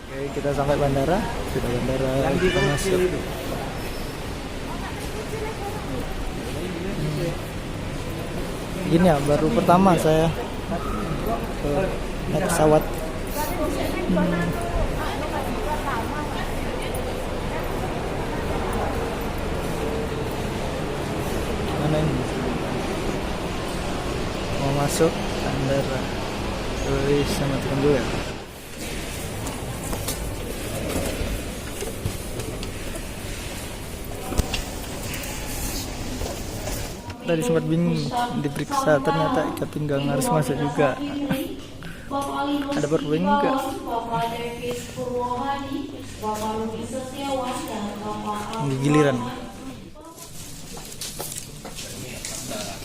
Oke, kita sampai bandara. Sudah bandara, kita masuk. Gini ya, baru pertama saya naik pesawat. Mana ini? Mau masuk bandara. Wih, sama tunggu ya. Tadi sempat bingung diperiksa, ternyata ikat pinggang harus masuk juga. Ada perlu enggak? Ini giliran.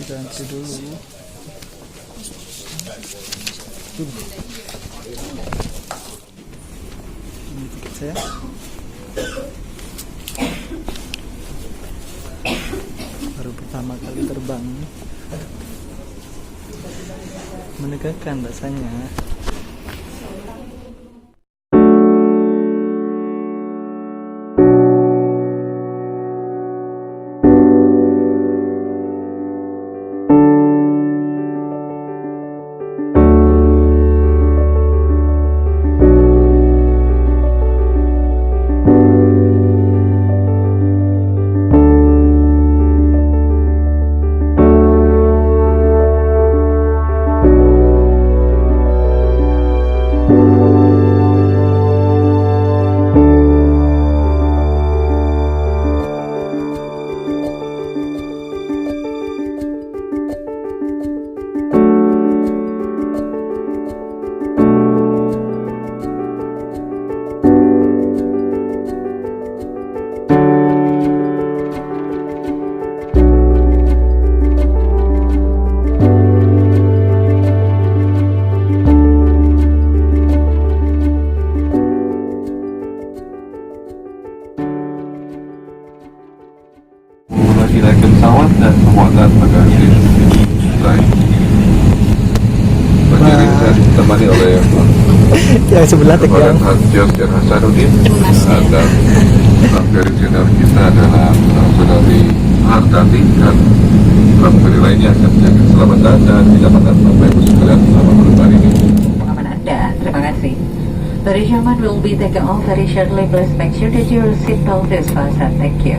Kita antri dulu. Ini tiket saya. Baru pertama kali terbang, menegangkan rasanya. Naik pesawat dan pemuatan bagasi lain. Pagi ini saya ditemani oleh Yang sebelah tegang. Jos dan Hasanuddin dan pramugari senior kita adalah saudari Hartati dan pramugari lainnya akan menjaga keselamatan dan kenyamanan Bapak Ibu sekalian selama penerbangan ini. Pengalaman Anda, terima kasih. Very German will be taken off very shortly. Please make sure that your seatbelt is fastened. Thank you.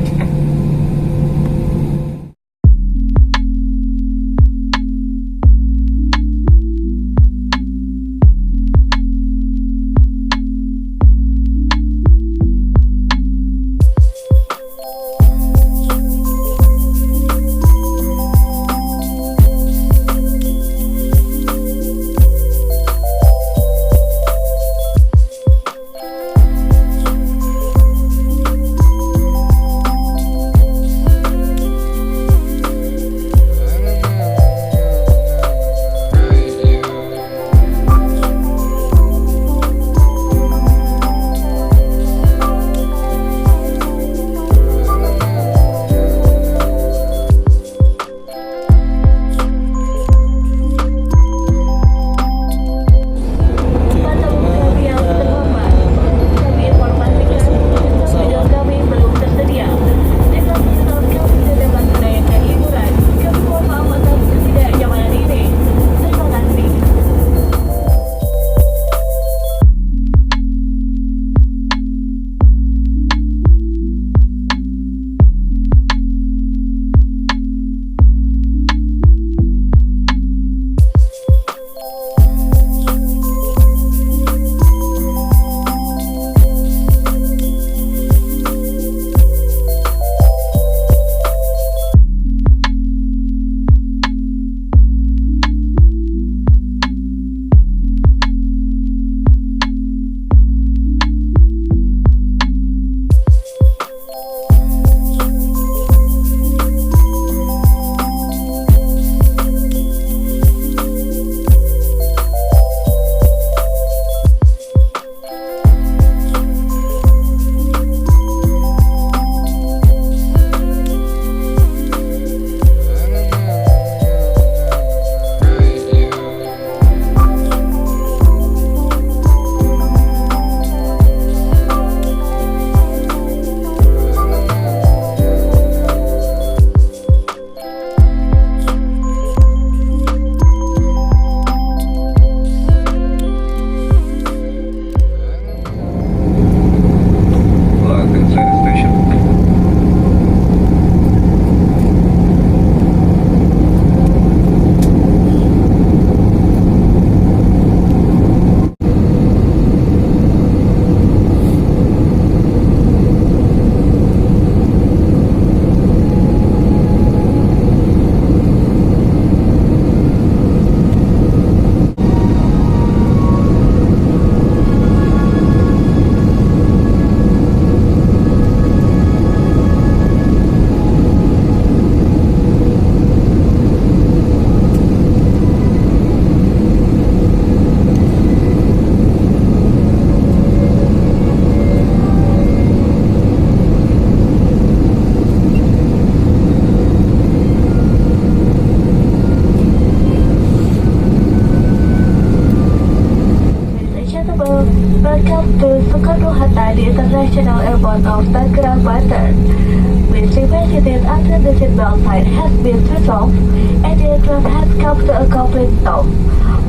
at the International Airport of Tangerang, Banten. Please remain seated until the seatbelt sign has been switched off and the aircraft has come to a complete stop.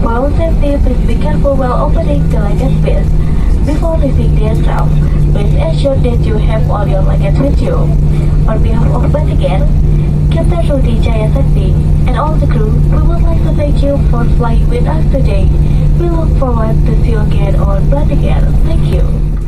For our safety, please be careful while opening the luggage bins. Before leaving the aircraft, please ensure that you have all your luggage with you. On behalf of Batik Air, Captain Rudy Jayasakti, and all the crew, we would like to thank you for flying with us today. We look forward to see you again on Batik Air. Thank you.